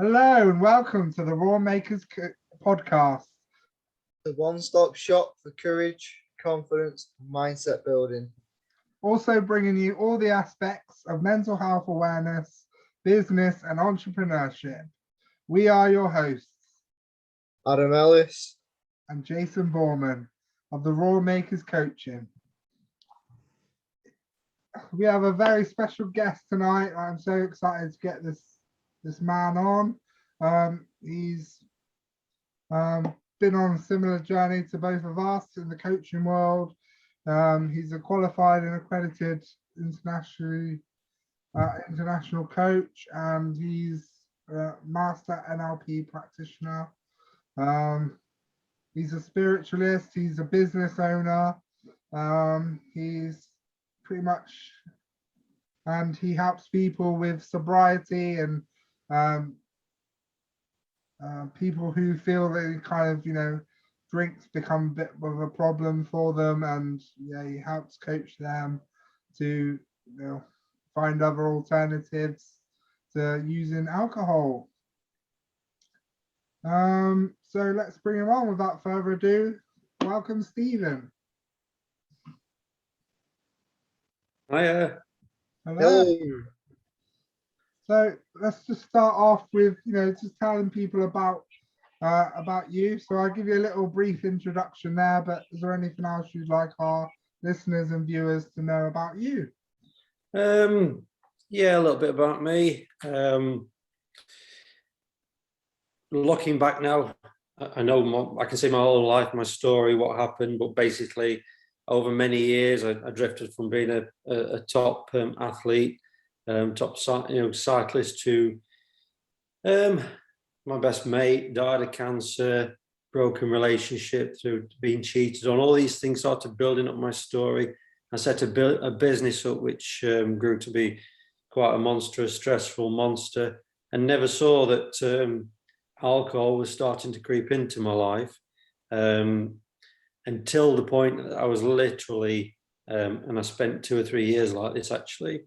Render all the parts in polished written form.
Hello and welcome to the Roar-makerz podcast. The one-stop shop for courage, confidence, and mindset building. Also bringing you all the aspects of mental health awareness, business and entrepreneurship. We are your hosts, Adam Ellis and Jason Borman of the Roar-makerz Coaching. We have a very special guest tonight. I'm so excited to get this man on. He's been on a similar journey to both of us in the coaching world. He's a qualified and accredited international coach, and he's a Master NLP practitioner. He's a spiritualist. He's a business owner. He's pretty much, and he helps people with sobriety and people who feel they kind of, drinks become a bit of a problem for them, and he helps coach them to find other alternatives to using alcohol. So let's bring him on without further ado. Welcome, Stephen. Hiya. Hello. So let's just start off with just telling people about you. So I'll give you a little brief introduction there, but is there anything else you'd like our listeners and viewers to know about you? Yeah, a little bit about me. Looking back now, I know I can see my whole life, my story, what happened, but basically over many years I drifted from being a top athlete, top cyclist, to my best mate died of cancer, broken relationship, through being cheated on. All these things started building up my story. I set a business up which grew to be quite a monstrous, stressful monster, and never saw that alcohol was starting to creep into my life until the point that I was literally, and I spent 2 or 3 years like this actually,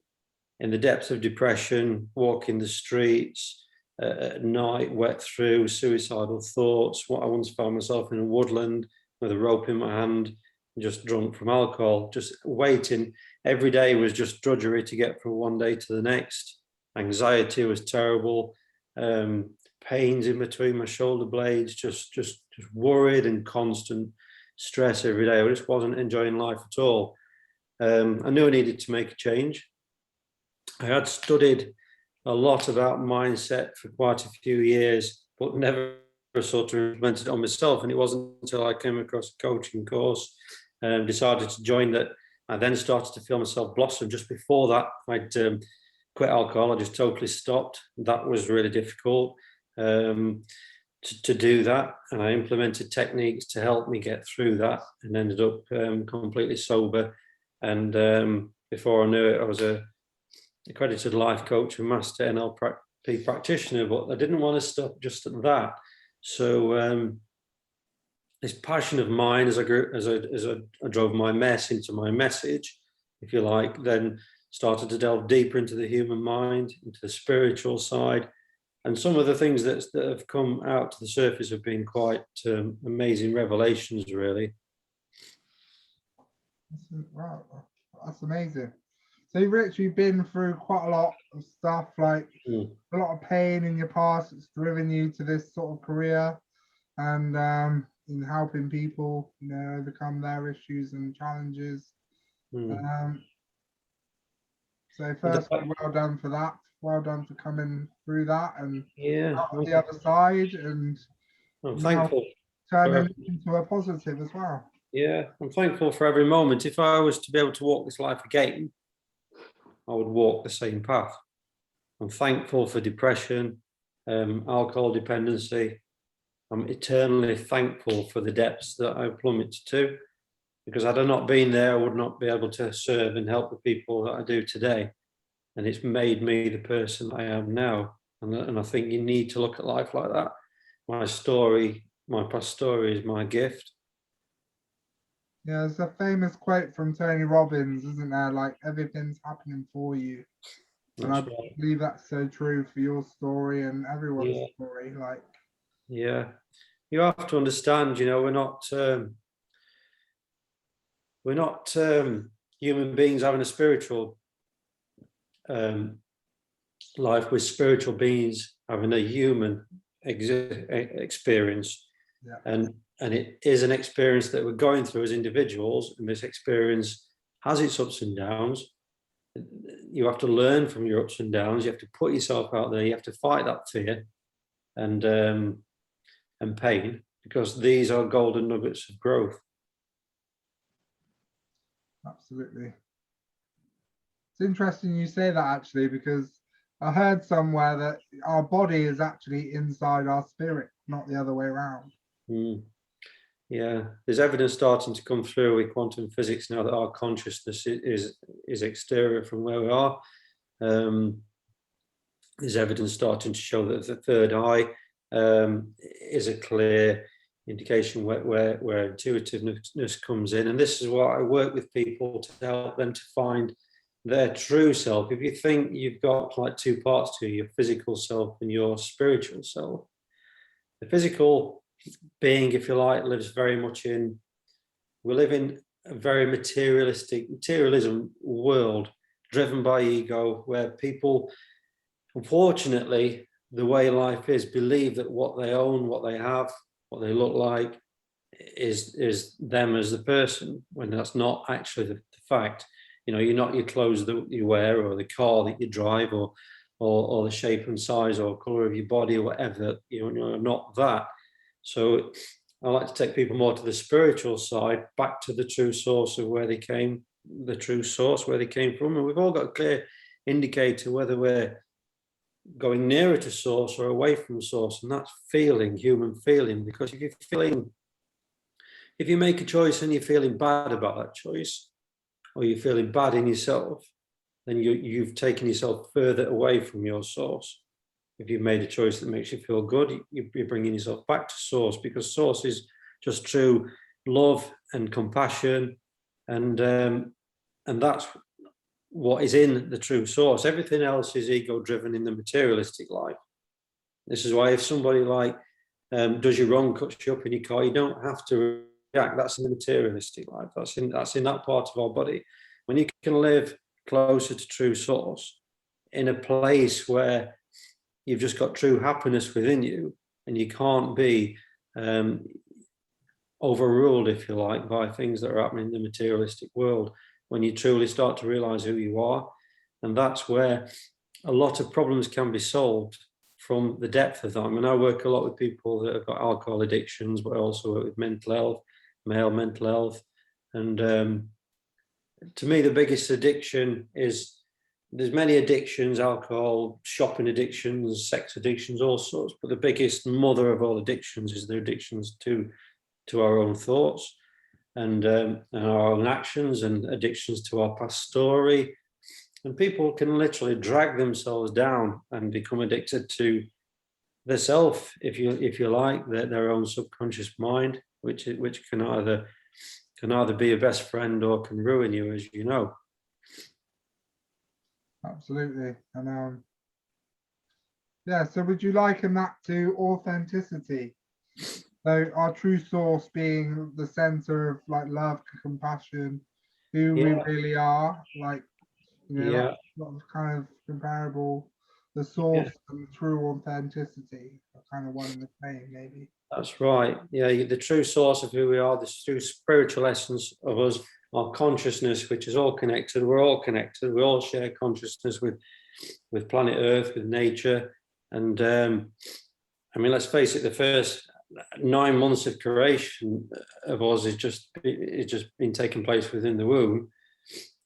in the depths of depression, walking the streets at night, wet through, suicidal thoughts. I once found myself in a woodland with a rope in my hand, just drunk from alcohol, just waiting. Every day was just drudgery to get from one day to the next. Anxiety was terrible. Pains in between my shoulder blades, just worried, and constant stress every day. I just wasn't enjoying life at all. I knew I needed to make a change. I had studied a lot about mindset for quite a few years, but never sort of implemented it on myself. And it wasn't until I came across a coaching course and decided to join that I then started to feel myself blossom. Just before that, I'd quit alcohol. I just totally stopped. That was really difficult to do that. And I implemented techniques to help me get through that, and ended up completely sober. And before I knew it, I was a accredited life coach and Master NLP practitioner, but I didn't want to stop just at that. So this passion of mine, as I drove my mess into my message, if you like, then started to delve deeper into the human mind, into the spiritual side. And some of the things that have come out to the surface have been quite amazing revelations, really. Wow, that's amazing. So you've literally been through quite a lot of stuff, like a lot of pain in your past. It's driven you to this sort of career, and in helping people, overcome their issues and challenges. So first, well done for that. Well done for coming through that and out on the other side, and I'm thankful turning it into a positive as well. Yeah, I'm thankful for every moment. If I was to be able to walk this life again, I would walk the same path. I'm thankful for depression, alcohol dependency. I'm eternally thankful for the depths that I plummeted to, because had I not been there, I would not be able to serve and help the people that I do today. And it's made me the person I am now. And I think you need to look at life like that. My story, my past story is my gift. Yeah, there's a famous quote from Tony Robbins, isn't there? Like, everything's happening for you. And I That's right. believe that's so true for your story and everyone's Yeah. story. Like, Yeah. You have to understand, you know, we're not human beings having a spiritual life. We're spiritual beings having a human experience. yeah, And it is an experience that we're going through as individuals, and this experience has its ups and downs. You have to learn from your ups and downs. You have to put yourself out there. You have to fight that fear and pain, because these are golden nuggets of growth. absolutely. It's interesting you say that, actually, because I heard somewhere that our body is actually inside our spirit, not the other way around. Yeah, there's evidence starting to come through with quantum physics now that our consciousness is exterior from where we are. There's evidence starting to show that the third eye is a clear indication where intuitiveness comes in. And this is what I work with people to help them to find their true self. If you think you've got like two parts to you, your physical self and your spiritual self, the physical being, if you like, lives very much in, we live in a very materialism world driven by ego, where people, unfortunately, the way life is, believe that what they own, what they have, what they look like is them as the person, when that's not actually the fact. You know, you're not your clothes that you wear, or the car that you drive, or the shape and size or color of your body, or whatever. You're not that. So I like to take people more to the spiritual side, back to the true source of where they came, the true source where they came from. And we've all got a clear indicator whether we're going nearer to source or away from source, and that's feeling, human feeling. Because if you make a choice and you're feeling bad about that choice, or you're feeling bad in yourself, then you've taken yourself further away from your source. If you've made a choice that makes you feel good, you're bringing yourself back to source, because source is just true love and compassion, and that's what is in the true source. Everything else is ego driven in the materialistic life. This is why if somebody like does you wrong, cuts you up in your car, you don't have to react. That's in the materialistic life. That's in that part of our body. When you can live closer to true source, in a place where you've just got true happiness within you, and you can't be overruled, if you like, by things that are happening in the materialistic world, when you truly start to realize who you are. And that's where a lot of problems can be solved, from the depth of that. I mean, I work a lot with people that have got alcohol addictions, but I also work with mental health, male mental health. And to me, the biggest addiction is, there's many addictions: alcohol, shopping addictions, sex addictions, all sorts. But the biggest mother of all addictions is the addictions to our own thoughts and our own actions, and addictions to our past story. And people can literally drag themselves down and become addicted to their self, if you like, their own subconscious mind, which can either be a best friend or can ruin you, as you know. Absolutely. And yeah, so would you liken that to authenticity? So our true source being the center of like love, compassion, who we really are, like, you know, Yeah. lot of kind of comparable, the Yeah. source and true authenticity are kind of one and the same, maybe. That's right. Yeah, the true source of who we are, the true spiritual essence of us, our consciousness, which is all connected. We're all connected. We all share consciousness with planet Earth, with nature. And I mean, let's face it, the first 9 months of creation of us is just been taking place within the womb.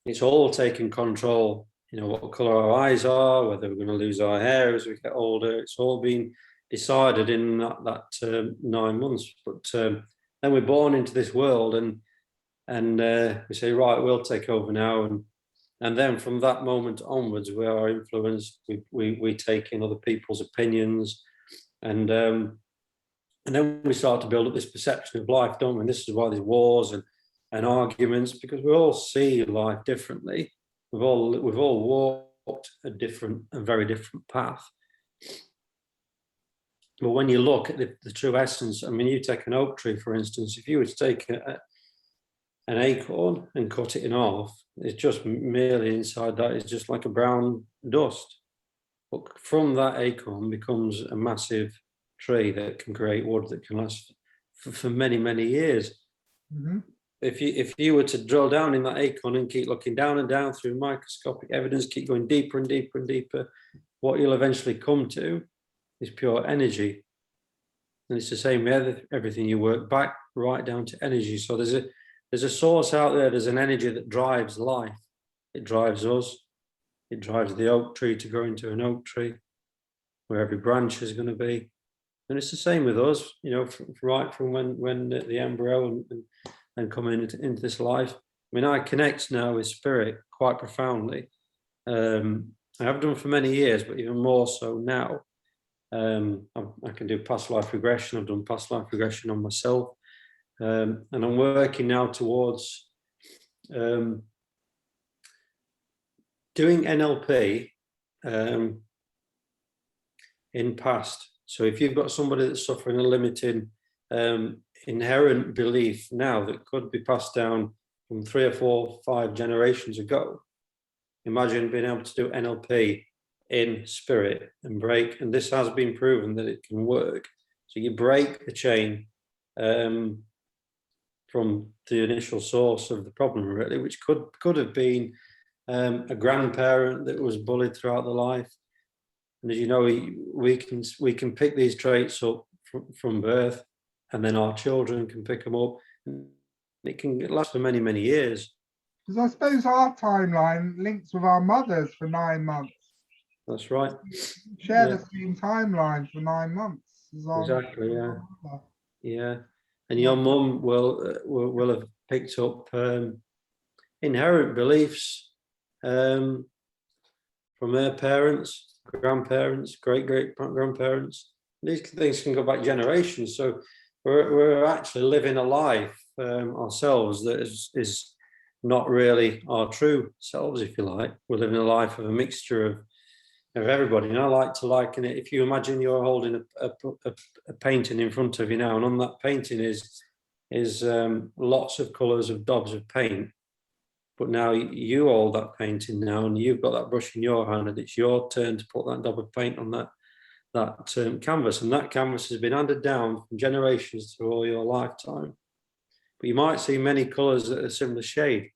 It's all taking control. You know, what colour our eyes are, whether we're going to lose our hair as we get older. It's all been decided in that 9 months. But then we're born into this world, and we say, right, we'll take over now, and then from that moment onwards, we are influenced. We take in other people's opinions, and then we start to build up this perception of life, don't we? And this is why there's wars and arguments, because we all see life differently. We've all walked a very different path. But when you look at the true essence, I mean, you take an oak tree, for instance, if you were to take an acorn and cut it in half, it's just merely inside that is just like a brown dust. But from that acorn becomes a massive tree that can create wood that can last for many, many years. Mm-hmm. If you were to drill down in that acorn and keep looking down and down through microscopic evidence, keep going deeper and deeper and deeper, what you'll eventually come to is pure energy. And it's the same with everything. You work back right down to energy. So there's a source out there, there's an energy that drives life. It drives us. It drives the oak tree to grow into an oak tree, where every branch is going to be. And it's the same with us, you know, right from when the embryo and coming into this life. I mean, I connect now with spirit quite profoundly. I have done for many years, but even more so now. I can do past life regression. I've done past life regression on myself. And I'm working now towards doing NLP in past. So if you've got somebody that's suffering a limiting inherent belief now that could be passed down from 3 or 4, 5 generations ago, imagine being able to do NLP in spirit and break, and this has been proven that it can work. So you break the chain from the initial source of the problem, really, which could have been a grandparent that was bullied throughout the life. And as you know, we can pick these traits up from birth, and then our children can pick them up. It can last for many, many years. Because I suppose our timeline links with our mothers for 9 months. That's right. Share the same timeline for 9 months. Exactly. Yeah. Yeah. And your mum will have picked up inherent beliefs from her parents, grandparents, great-great-grandparents. These things can go back generations. So we're actually living a life ourselves that is not really our true selves, if you like. We're living a life of a mixture of everybody. And I like to liken it, if you imagine you're holding a painting in front of you now, and on that painting is lots of colours of daubs of paint. But now you hold that painting now, and you've got that brush in your hand, and it's your turn to put that daub of paint on that canvas. And that canvas has been handed down from generations through all your lifetime. But you might see many colours that are similar shade.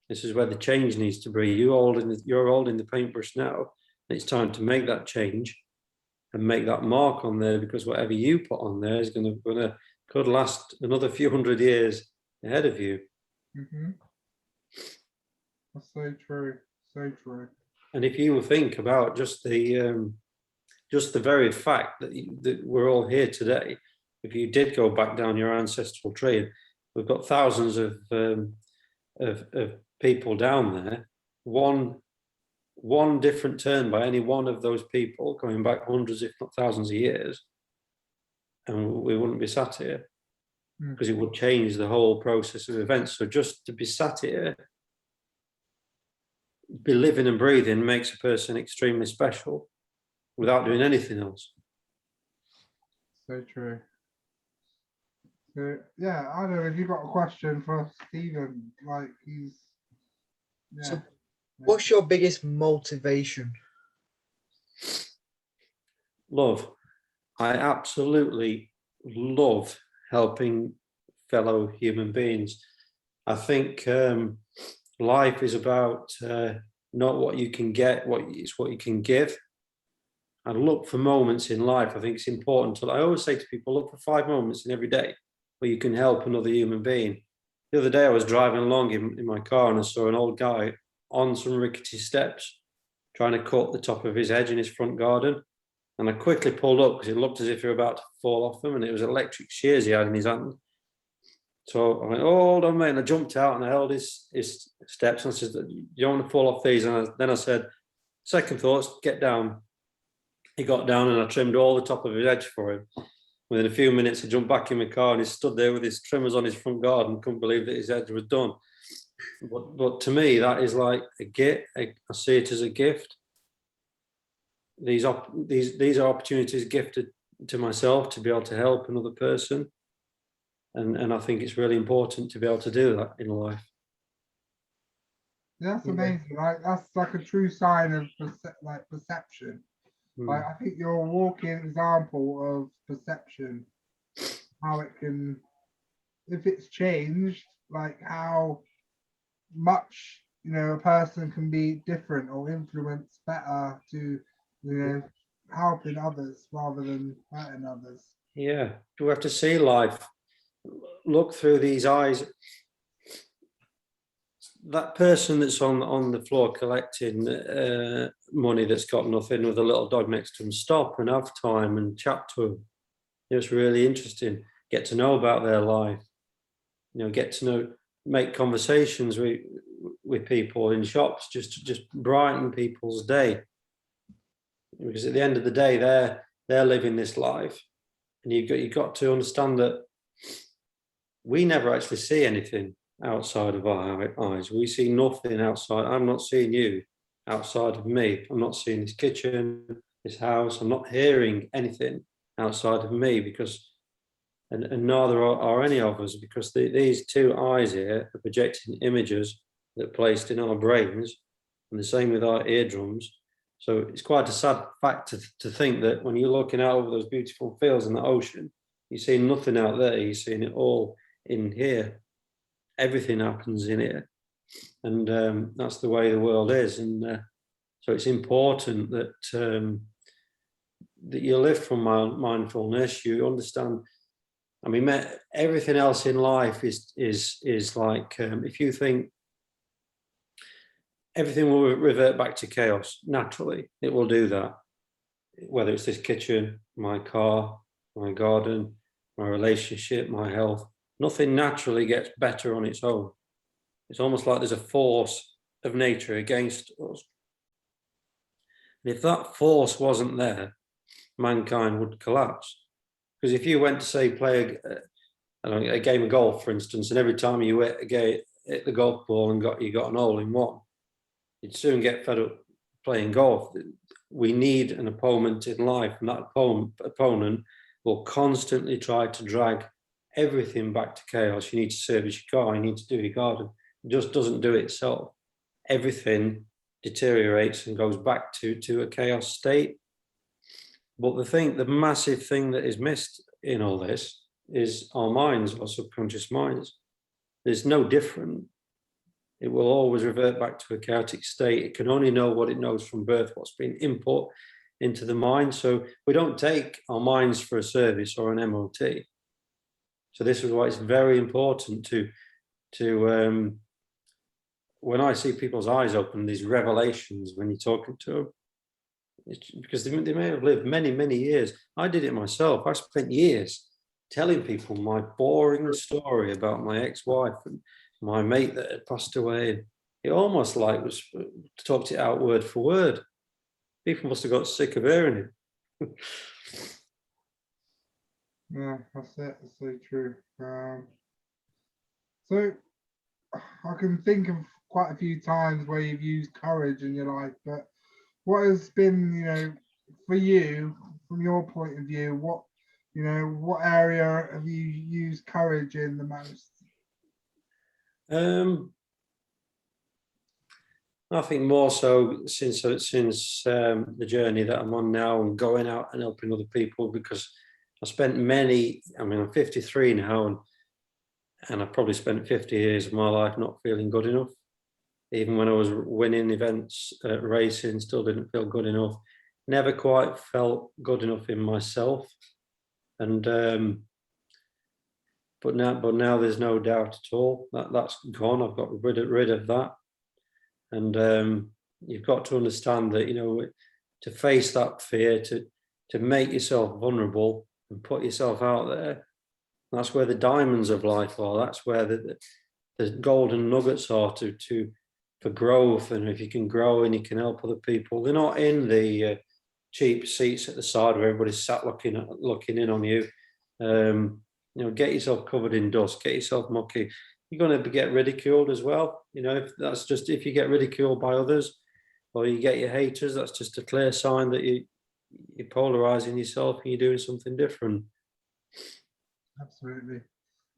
This is where the change needs to be. You're holding the paintbrush now, and it's time to make that change and make that mark on there, because whatever you put on there is could last another few hundred years ahead of you. Mm-hmm. That's so true. So true. And if you think about just the very fact that we're all here today, if you did go back down your ancestral tree, we've got thousands of people down there. One different turn by any one of those people, going back hundreds, if not thousands of years, and we wouldn't be sat here, because it would change the whole process of events. So just to be sat here, be living and breathing, makes a person extremely special without doing anything else. So true. So yeah, I don't know if you've got a question for Stephen. Like So what's your biggest motivation? Love. I absolutely love helping fellow human beings. I think life is about not what you can get, it's what you can give. I look for moments in life. I think it's important I always say to people, look for 5 moments in every day where you can help another human being. The other day I was driving along in my car, and I saw an old guy on some rickety steps trying to cut the top of his hedge in his front garden. And I quickly pulled up because it looked as if he were about to fall off them, and it was electric shears he had in his hand. So I went, oh, hold on, mate. And I jumped out and I held his steps, and I said, you don't want to fall off these. And then I said, second thoughts, get down. He got down and I trimmed all the top of his hedge for him. Within a few minutes, I jumped back in my car and he stood there with his trimmers on his front garden, couldn't believe that his hedge was done. But to me, that is like a gift. I see it as a gift. These are opportunities gifted to myself to be able to help another person, and I think it's really important to be able to do that in life. Yeah, that's Yeah. amazing. Like that's like a true sign of perception. Like I think you're a walking example of perception. How it can, if it's changed, like how much a person can be different or influence better to helping others rather than hurting others. Yeah, we have to see life, look through these eyes. That person that's on the floor collecting money that's got nothing with a little dog next to him, stop and have time and chat to him. It's really interesting. Get to know about their life. Get to know, make conversations with people in shops, just brighten people's day. Because at the end of the day, they're living this life, and you've got to understand that we never actually see anything outside of our eyes. We see nothing outside. I'm not seeing you outside of me. I'm not seeing this kitchen, this house. I'm not hearing anything outside of me, because and neither are any of us, because these two eyes here are projecting images that are placed in our brains, and the same with our eardrums. So it's quite a sad fact to think that when you're looking out over those beautiful fields and the ocean, you're seeing nothing out there. You're seeing it all in here. Everything happens in here, and that's the way the world is. And so it's important that that you live from mindfulness. You understand. I mean, everything else in life is like, if you think everything will revert back to chaos naturally, it will do that. Whether it's this kitchen, my car, my garden, my relationship, my health, nothing naturally gets better on its own. It's almost like there's a force of nature against us. And if that force wasn't there, mankind would collapse. Because if you went to, say, play a game of golf, for instance, and every time you hit the golf ball and you got an hole in one, you'd soon get fed up playing golf. We need an opponent in life, and that opponent will constantly try to drag everything back to chaos. You need to service your car, you need to do your garden. It just doesn't do it itself. Everything deteriorates and goes back to a chaos state. But the massive thing that is missed in all this is our minds, our subconscious minds. There's no different. It will always revert back to a chaotic state. It can only know what it knows from birth, what's been input into the mind. So we don't take our minds for a service or an MOT. So this is why it's very important to when I see people's eyes open, these revelations when you're talking to them, it's because they may have lived many, many years. I did it myself. I spent years telling people my boring story about my ex-wife and my mate that had passed away. It almost like was talked it out word for word. People must have got sick of hearing it. Yeah, that's it. That's so true. So I can think of quite a few times where you've used courage in your life, but what has been, for you, from your point of view, what area have you used courage in the most? I think more so since the journey that I'm on now and going out and helping other people, because I spent I'm 53 now, and I probably spent 50 years of my life not feeling good enough. Even when I was winning events, racing, still didn't feel good enough. Never quite felt good enough in myself. And but now there's no doubt at all that that's gone. I've got rid of that. And you've got to understand that to face that fear, to make yourself vulnerable and put yourself out there. That's where the diamonds of life are. That's where the golden nuggets are for growth. And if you can grow and you can help other people, they're not in the cheap seats at the side where everybody's sat looking in on you. Get yourself covered in dust, get yourself mucky, you're going to get ridiculed as well. You know, if you get ridiculed by others, or you get your haters, that's just a clear sign that you're polarizing yourself and you're doing something different. Absolutely.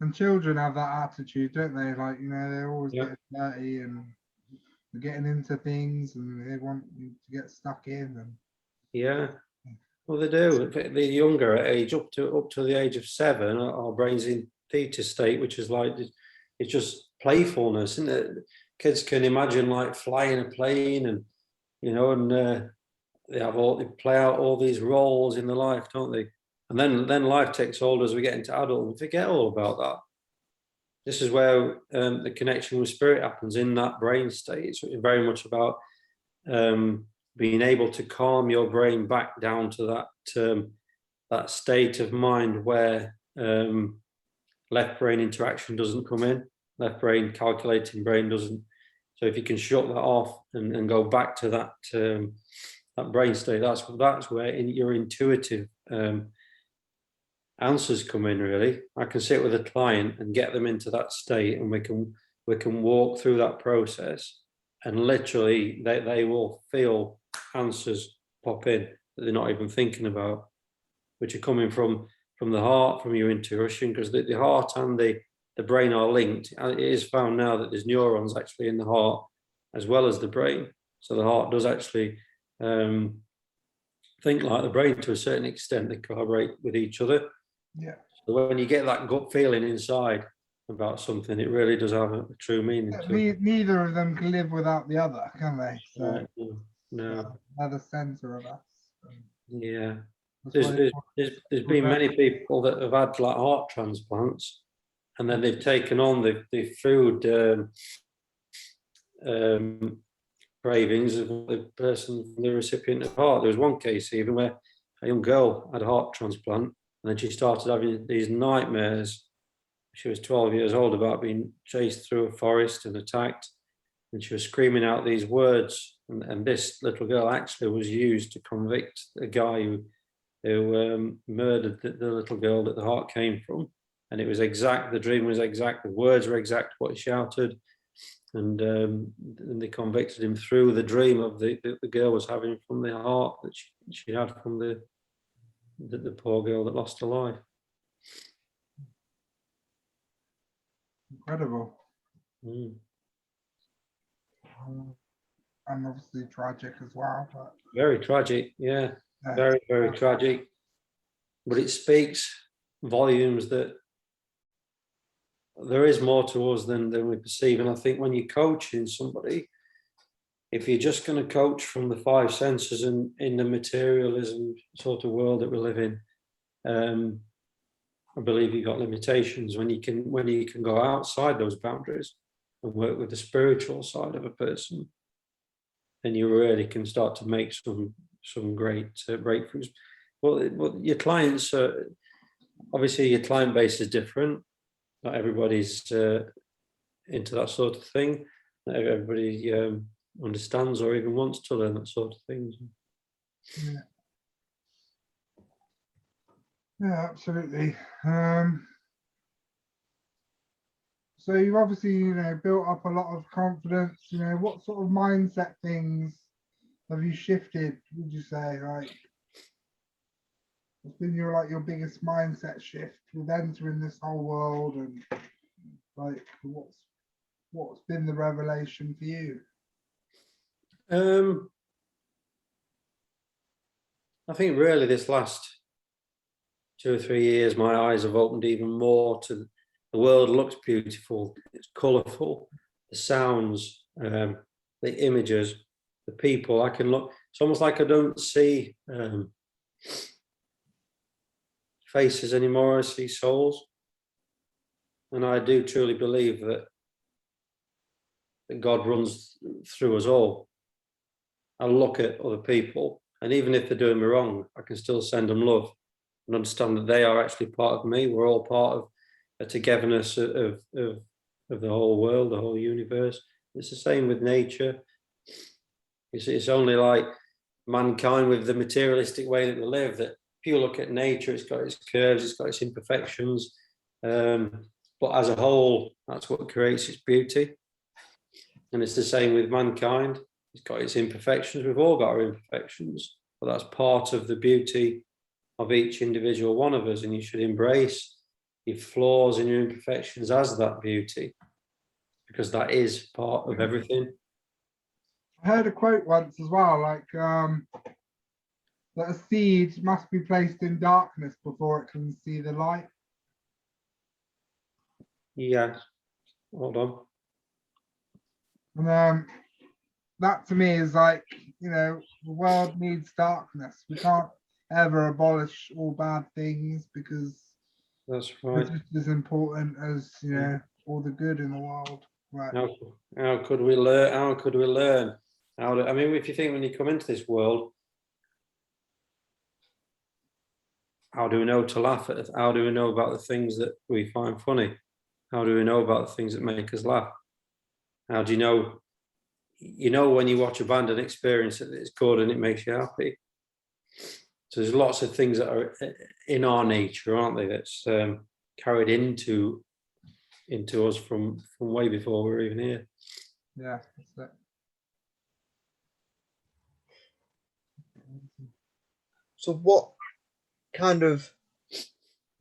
And children have that attitude, don't they? Like, you know, they're always Yeah. getting dirty and they're getting into things and they want you to get stuck in. And Yeah, well, they do. The younger age, up to the age of 7, our brain's in theta state, which is like, it's just playfulness, isn't it? Kids can imagine like flying a plane, and you know, and they play out all these roles in their life, don't they? And then life takes hold as we get into adult and forget all about that. This is where the connection with spirit happens in that brain state. It's very much about being able to calm your brain back down to that state of mind where left brain interaction doesn't come in, left brain calculating brain doesn't. So if you can shut that off and go back to that brain state, that's where your intuitive answers come in. Really, I can sit with a client and get them into that state, and we can walk through that process, and literally they will feel answers pop in that they're not even thinking about, which are coming from the heart, from your intuition, because the heart and the brain are linked. It is found now that there's neurons actually in the heart as well as the brain. So the heart does actually think like the brain to a certain extent. They collaborate with each other. yeah, So when you get that gut feeling inside about something, it really does have a true meaning to it. neither of them can live without the other, can they? So No. they're the center of us. Yeah. That's why There's been many people that have had like heart transplants, and then they've taken on the food cravings of the person, the recipient of heart. There was one case even where a young girl had a heart transplant, and then she started having these nightmares. She was 12 years old, about being chased through a forest and attacked, and she was screaming out these words. And this little girl actually was used to convict a guy who murdered the little girl that the heart came from. And it was exact, the dream was exact, the words were exact what he shouted. And they convicted him through the dream of the girl was having from the heart that she had from the poor girl that lost her life. incredible. Mm. And obviously tragic as well. But Very tragic, yeah. Very, very tragic. But it speaks volumes that there is more to us than we perceive. And I think when you're coaching somebody, if you're just going to coach from the 5 senses and in the materialism sort of world that we live in, I believe you've got limitations. When you can go outside those boundaries and work with the spiritual side of a person, then you really can start to make some great breakthroughs. Well, your clients are, obviously your client base is different. Not everybody's into that sort of thing. Not everybody understands or even wants to learn that sort of thing. Yeah, absolutely. So you've obviously, you know, built up a lot of confidence. You know, what sort of mindset things have you shifted, would you say? Like, what's been your biggest mindset shift with entering this whole world, and like what's been the revelation for you? I think really this last 2 or 3 years, my eyes have opened even more to the world. Looks beautiful, it's colourful, the sounds, the images, the people. I can look, it's almost like I don't see faces anymore, I see souls. And I do truly believe that God runs through us all. I look at other people, and even if they're doing me wrong, I can still send them love and understand that they are actually part of me. We're all part of a togetherness of the whole world, the whole universe. It's the same with nature. It's only like mankind with the materialistic way that we live, that if you look at nature, it's got its curves, it's got its imperfections. but as a whole, that's what creates its beauty. And it's the same with mankind. It's got its imperfections. We've all got our imperfections, but that's part of the beauty of each individual one of us. And you should embrace your flaws and your imperfections as that beauty, because that is part of everything. I heard a quote once as well, like that a seed must be placed in darkness before it can see the light. Yes. Hold on. And that to me is like, you know, the world needs darkness. We can't ever abolish all bad things, because That's it's right. just as important as, you know, all the good in the world. Right. How could we learn? How could we learn? I mean, if you think when you come into this world, how do we know to laugh at it? How do we know about the things that we find funny? How do we know about the things that make us laugh? How do you know? You know, when you watch a band and experience it, it's good and it makes you happy. So there's lots of things that are in our nature, aren't they? That's carried into us from way before we're even here. Yeah, that's it. So what kind of,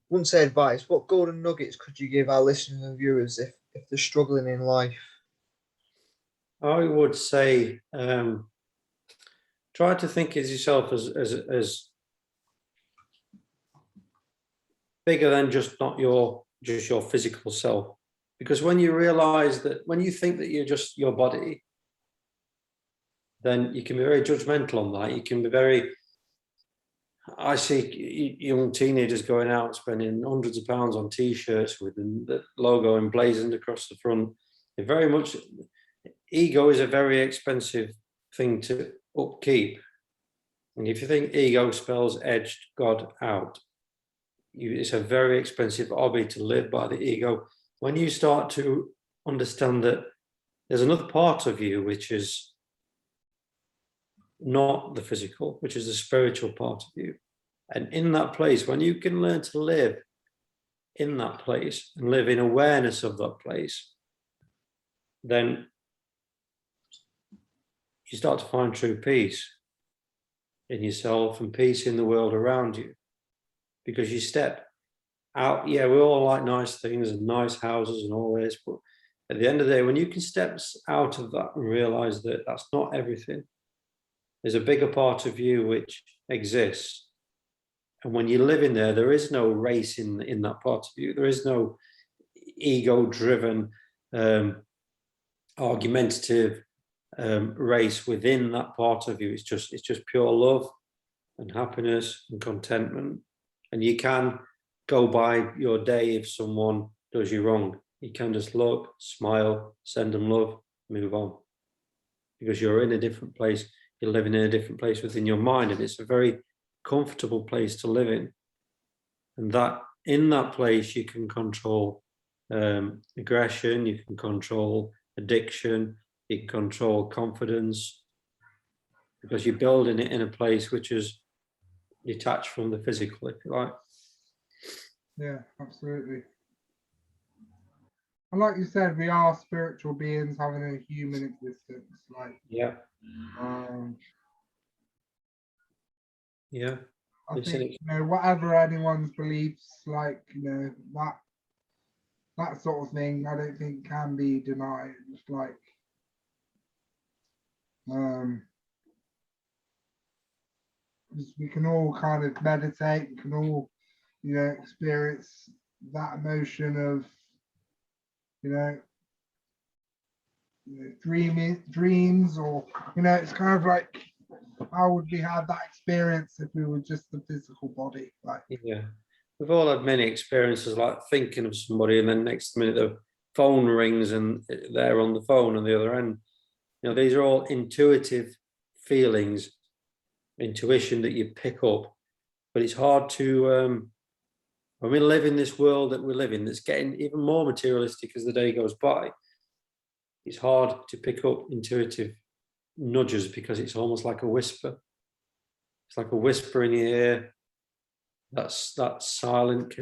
wouldn't say advice, what golden nuggets could you give our listeners and viewers if they're struggling in life? I would say try to think of yourself as bigger than just your physical self. Because when you realize that, when you think that you're just your body, then you can be very judgmental on that. You can be very, I see young teenagers going out spending hundreds of pounds on t-shirts with the logo emblazoned across the front. They're very much, ego is a very expensive thing to upkeep. And if you think ego spells edged God out, it's a very expensive hobby to live by the ego. When you start to understand that there's another part of you which is not the physical, which is the spiritual part of you, and in that place, when you can learn to live in that place and live in awareness of that place, then you start to find true peace in yourself and peace in the world around you, because you step out. Yeah, we all like nice things and nice houses and all this, but at the end of the day, when you can step out of that and realize that that's not everything, there's a bigger part of you which exists. And when you live in there is no race in that part of you. There is no ego-driven, argumentative race within that part of you. It's just pure love and happiness and contentment. And you can go by your day if someone does you wrong. You can just look, smile, send them love, move on. Because you're in a different place. You're living in a different place within your mind, and it's a very comfortable place to live in. And that in that place you can control aggression, you can control addiction, you can control confidence, because you're building it in a place which is detached from the physical, if you like. Yeah, absolutely. And like you said, we are spiritual beings having a human existence. Like, Yeah. I It's think, you know, whatever anyone's beliefs, like, you know, that sort of thing, I don't think can be denied. Just like, we can all kind of meditate, we can all, you know, experience that emotion of, you know, dreams, or, you know, it's kind of like, how would we have that experience if we were just the physical body? Like, yeah, we've all had many experiences, like thinking of somebody and then next minute the phone rings and they're on the phone on the other end. You know, these are all intuitive feelings, intuition that you pick up, but it's hard to when we live in this world that we live in that's getting even more materialistic as the day goes by. It's hard to pick up intuitive nudges because it's almost like a whisper. It's like a whisper in your ear. That's that silent,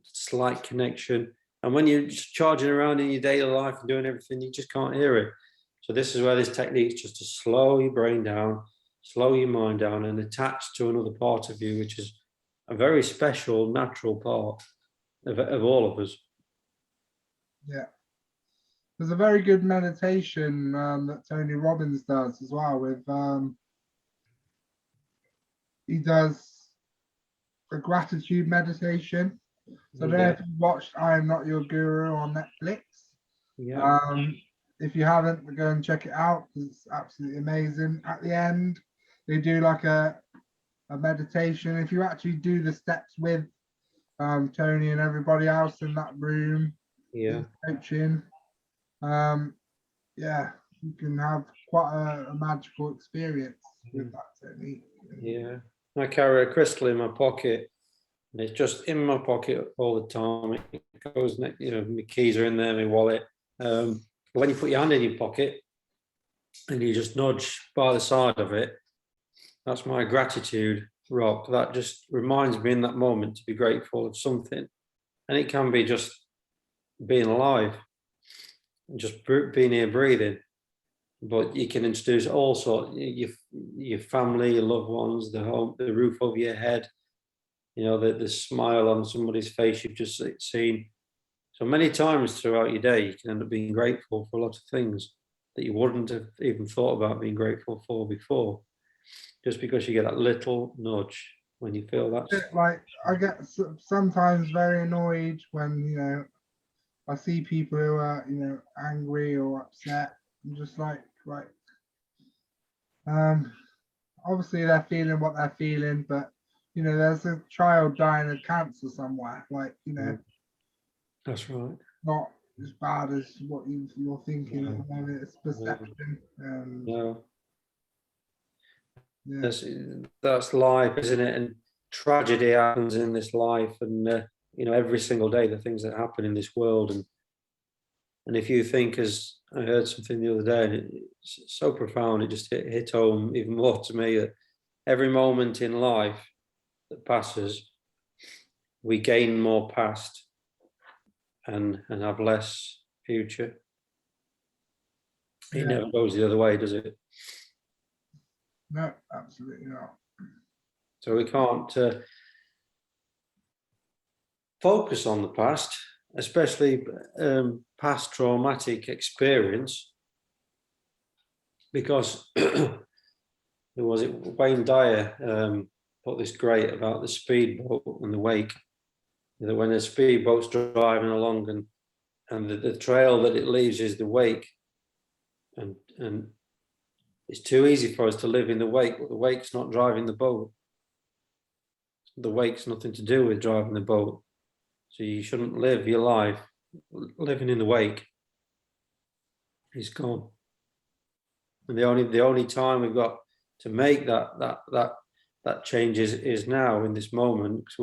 slight connection. And when you're just charging around in your daily life and doing everything, you just can't hear it. So this is where this technique is just to slow your brain down, slow your mind down, and attach to another part of you, which is a very special, natural part of all of us. Yeah. There's a very good meditation that Tony Robbins does as well. With he does a gratitude meditation. So I don't know if you watched I Am Not Your Guru on Netflix. Yeah. If you haven't, go and check it out because it's absolutely amazing. At the end, they do like a meditation. If you actually do the steps with Tony and everybody else in that room, Yeah. coaching, yeah, you can have quite a magical experience with that technique. Yeah. I carry a crystal in my pocket, and it's just in my pocket all the time. It goes, you know, my keys are in there, my wallet. When you put your hand in your pocket and you just nudge by the side of it, that's my gratitude rock. That just reminds me in that moment to be grateful of something. And it can be just being alive, and just being here breathing. But you can introduce all sorts, your family, your loved ones, the home, the roof over your head, you know, the smile on somebody's face you've just seen. So many times throughout your day, you can end up being grateful for a lot of things that you wouldn't have even thought about being grateful for before, just because you get that little nudge when you feel that. Like I get sometimes very annoyed when, you know, I see people who are, you know, angry or upset. I'm just like, right. Obviously they're feeling what they're feeling, but you know, there's a child dying of cancer somewhere. Like, you know, That's right. not as bad as what you're thinking at No. the moment. It's perception. No, Yeah. that's life, isn't it? And tragedy happens in this life, and you know, every single day the things that happen in this world. And if you think, as I heard something the other day, and it's so profound, it just hit home even more to me, that every moment in life that passes, we gain more past and have less future. It never goes the other way, does it? No, absolutely not. So we can't focus on the past, especially past traumatic experience, because was it Wayne Dyer put this great about the speedboat and the wake, that when a speedboat's driving along and the trail that it leaves is the wake, and it's too easy for us to live in the wake, but the wake's not driving the boat. The wake's nothing to do with driving the boat. So you shouldn't live your life living in the wake. It's gone. And the only time we've got to make that change is now, in this moment, because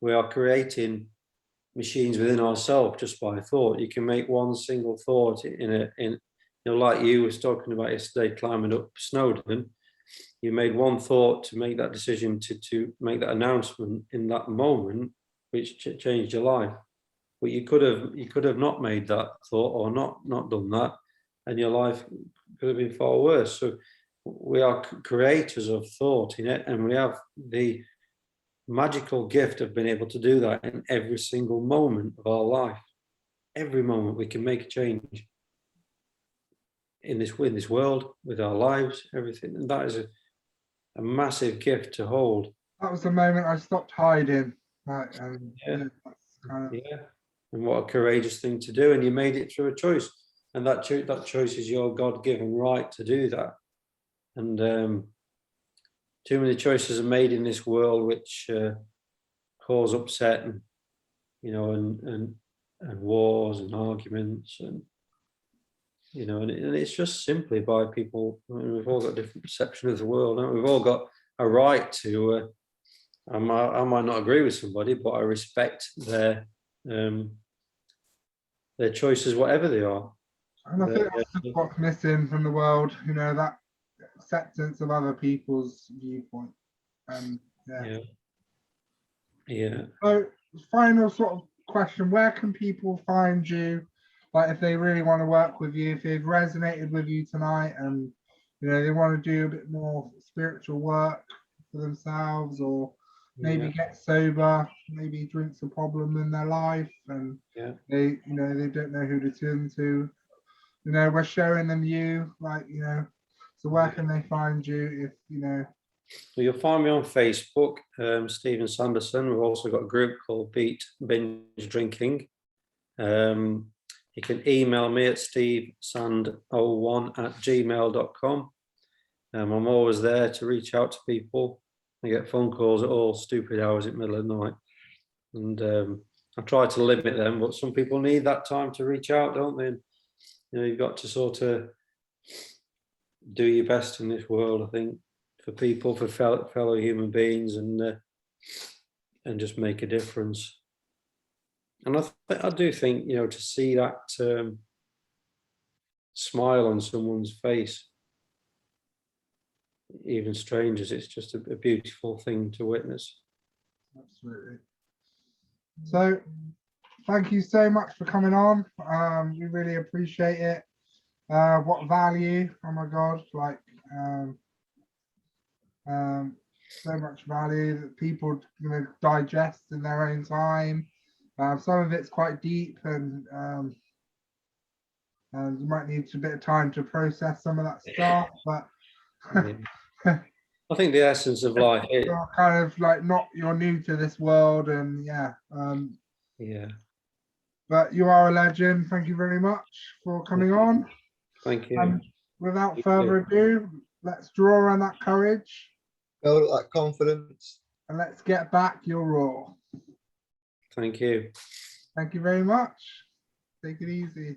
we are creating machines within ourselves just by thought. You can make one single thought in you know, like you was talking about yesterday, climbing up Snowdon. You made one thought to make that decision to make that announcement in that moment, which changed your life. But you could have not made that thought, or not done that, and your life could have been far worse. So we are creators of thought in it, and we have the magical gift of being able to do that in every single moment of our life. Every moment we can make a change in this world, with our lives, everything. And that is a massive gift to hold. That was the moment I stopped hiding. Right, Yeah. Kind of, Yeah. And what a courageous thing to do. And you made it through a choice. And that choice is your God-given right to do that. And too many choices are made in this world which cause upset, and you know, and wars and arguments, and you know, and it's just simply by people. I mean, we've all got different perception of the world, and we've all got a right to. I might not agree with somebody, but I respect their choices, whatever they are. and I think that's just what's missing from the world. You know, that acceptance of other people's viewpoint. And Yeah. So, final sort of question, where can people find you? Like if they really want to work with you, if they've resonated with you tonight and they want to do a bit more spiritual work for themselves, or maybe get sober, maybe drinks a problem in their life and they don't know who to turn to. We're showing them you, like, so where can they find you if, Well, you'll find me on Facebook, Stephen Sanderson. We've also got a group called Beat Binge Drinking. You can email me at stevesand01@gmail.com. I'm always there to reach out to people. I get phone calls at all stupid hours at the middle of the night. And I try to limit them, but some people need that time to reach out, don't they? And, you've got to sort of do your best in this world, I think, for people, for fellow human beings, and just make a difference. And I do think, to see that smile on someone's face, even strangers, it's just a beautiful thing to witness. Absolutely. So thank you so much for coming on. We really appreciate it. What value, oh my God, like so much value that people digest in their own time. Some of it's quite deep, and you might need a bit of time to process some of that stuff, but I think the essence of life is kind of like you're new to this world, and but you are a legend. Thank you very much for coming on. Thank you. And without further ado, let's draw on that courage. Build up that confidence. And let's get back your roar. Thank you. Thank you very much. Take it easy.